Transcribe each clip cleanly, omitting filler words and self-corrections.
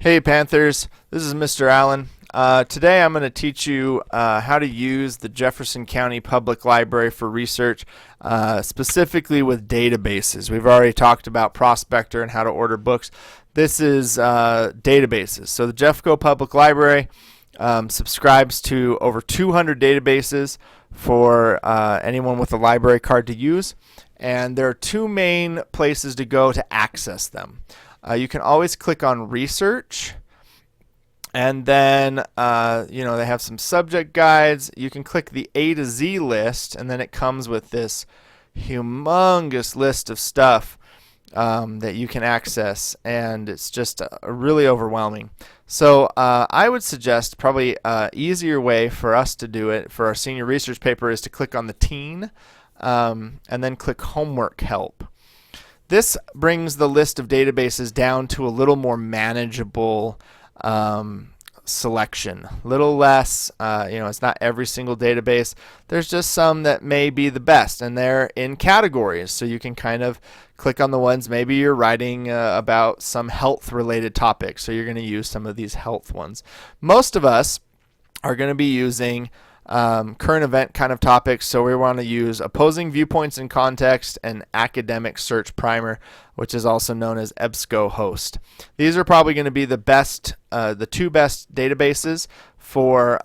Hey Panthers, this is Mr. Allen. Today I'm going to teach you how to use the Jefferson County Public Library for research, specifically with databases. We've already talked about Prospector and how to order books. This is databases. So the Jeffco Public Library subscribes to over 200 databases for anyone with a library card to use. And there are two main places to go to access them. You can always click on research, and then they have some subject guides. You can click the A to Z list, and then it comes with this humongous list of stuff that you can access, and it's just really overwhelming. So I would suggest probably an easier way for us to do it for our senior research paper is to click on the teen and then click homework help. This brings the list of databases down to a little more manageable selection. A little less, it's not every single database. There's just some that may be the best, and they're in categories. So you can kind of click on the ones, maybe you're writing about some health-related topics, so you're going to use some of these health ones. Most of us are going to be using current event kind of topics, so we want to use opposing viewpoints in context and academic search primer, which is also known as EBSCOhost. These are probably going to be the best, the two best databases for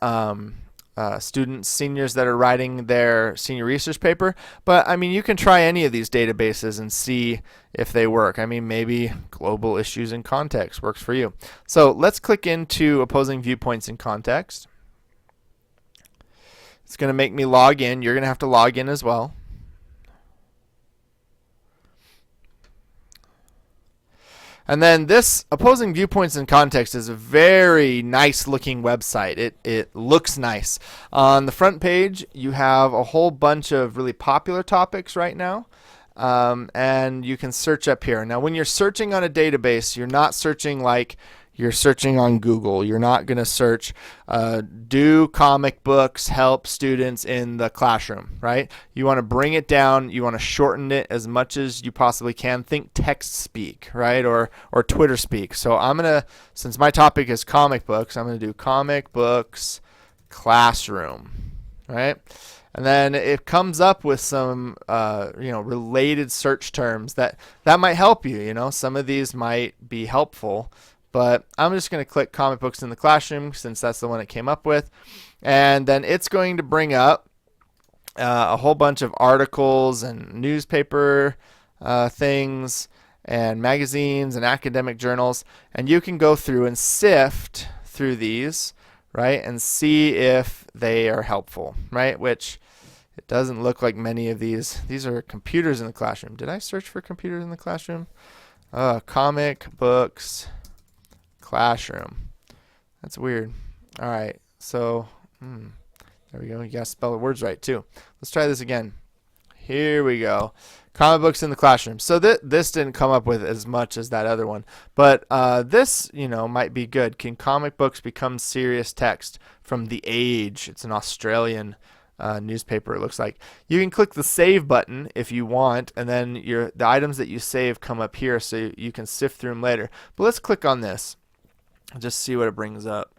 students, seniors that are writing their senior research paper. But I mean, you can try any of these databases and see if they work. I mean, maybe global issues in context works for you. So let's click into opposing viewpoints in context. It's going to make me log in. You're going to have to log in as well. And then this opposing viewpoints in context is a very nice looking website. It looks nice. On the front page, you have a whole bunch of really popular topics right now. And you can search up here. Now, when you're searching on a database, you're not searching like you're searching on Google. You're not going to search, do comic books help students in the classroom, right? You want to bring it down. You want to shorten it as much as you possibly can. Think text speak, right? Or Twitter speak. So I'm going to, since my topic is comic books, I'm going to do comic books classroom, right? And then it comes up with some, related search terms that might help you. Some of these might be helpful. But I'm just going to click comic books in the classroom since that's the one it came up with. And then it's going to bring up a whole bunch of articles and newspaper things and magazines and academic journals. And you can go through and sift through these, right, and see if they are helpful, right, which it doesn't look like many of these. These are computers in the classroom. Did I search for computers in the classroom? Comic books classroom. That's weird. All right, so there we go. You gotta spell the words right too. Let's try this again. Here we go. Comic books in the classroom. So this didn't come up with as much as that other one, but this might be good. Can comic books become serious text? From The Age. It's an Australian newspaper, it looks like. You can click the save button if you want, and then the items that you save come up here so you can sift through them later. But let's click on this. Just see what it brings up.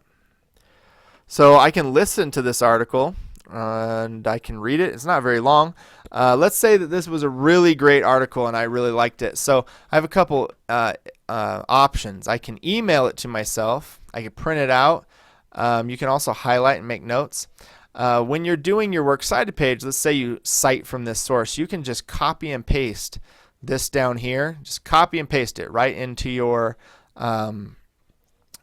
So I can listen to this article and I can read it. It's not very long. Let's say that this was a really great article and I really liked it. So I have a couple options. I can email it to myself. I can print it out. You can also highlight and make notes. When you're doing your works cited page, let's say you cite from this source, you can just copy and paste this down here. Just copy and paste it right into your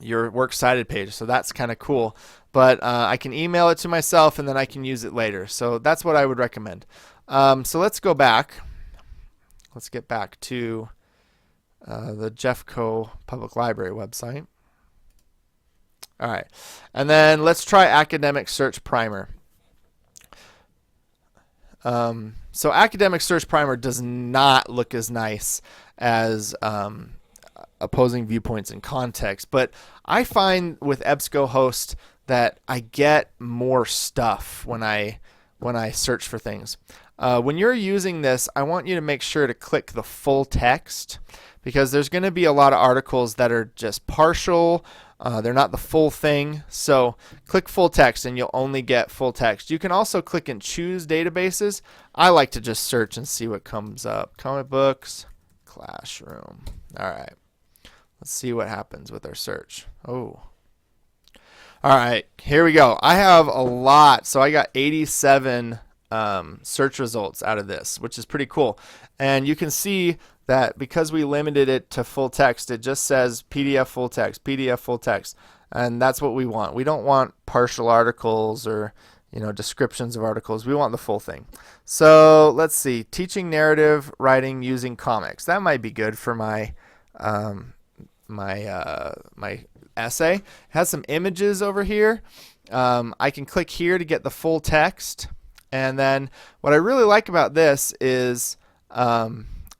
works cited page. So that's kind of cool. But I can email it to myself and then I can use it later. So that's what I would recommend. So let's go back. Let's get back to the Jeffco Public Library website. All right, and then let's try Academic Search Primer. So Academic Search Primer does not look as nice as opposing viewpoints in context, but I find with EBSCOhost that I get more stuff when I search for things. When you're using this, I want you to make sure to click the full text, because there's going to be a lot of articles that are just partial. They're not the full thing. So click full text and you'll only get full text. You can also click and choose databases. I like to just search and see what comes up. Comic books, classroom. All right. Let's see what happens with our search. Oh. All right, here we go. I have a lot. So I got 87 search results out of this, which is pretty cool. And you can see that because we limited it to full text, it just says PDF full text, PDF full text. And that's what we want. We don't want partial articles or descriptions of articles. We want the full thing. So let's see, teaching narrative writing using comics. That might be good for my my essay. It has some images over here. I can click here to get the full text. And then what I really like about this is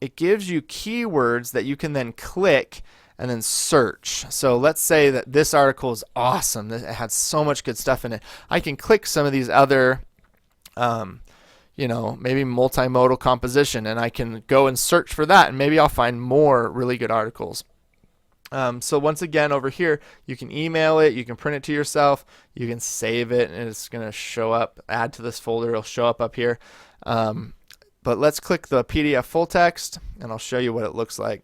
it gives you keywords that you can then click and then search. So let's say that this article is awesome. It had so much good stuff in it. I can click some of these other, maybe multimodal composition, and I can go and search for that, and maybe I'll find more really good articles. So once again, over here, you can email it, you can print it to yourself, you can save it, and it's going to show up, add to this folder, it'll show up here. But let's click the PDF full text, and I'll show you what it looks like.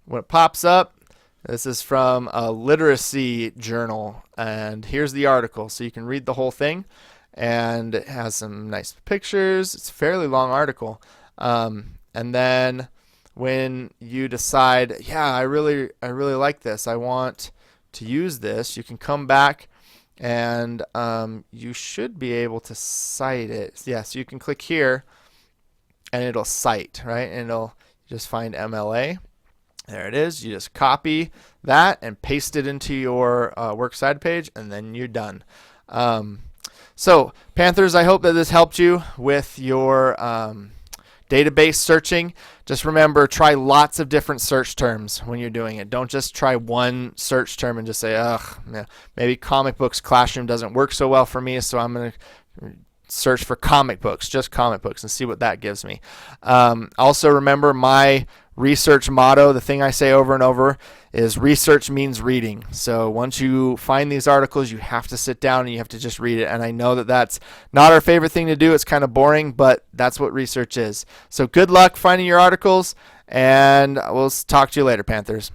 When it pops up, this is from a literacy journal, and here's the article. So you can read the whole thing, and it has some nice pictures. It's a fairly long article. And then when you decide, yeah, I really like this, I want to use this, you can come back and you should be able to cite it. Yeah, so you can click here and it'll cite, right? And it'll just find MLA. There it is. You just copy that and paste it into your works cited page, and then you're done. So Panthers, I hope that this helped you with your database searching. Just remember, try lots of different search terms when you're doing it. Don't just try one search term and just say, ugh, maybe comic books classroom doesn't work so well for me, so I'm going to search for comic books, just comic books, and see what that gives me. Also remember, my research motto, the thing I say over and over, is research means reading. So once you find these articles, you have to sit down and you have to just read it. And I know that that's not our favorite thing to do. It's kind of boring, but that's what research is. So good luck finding your articles, and we'll talk to you later, Panthers.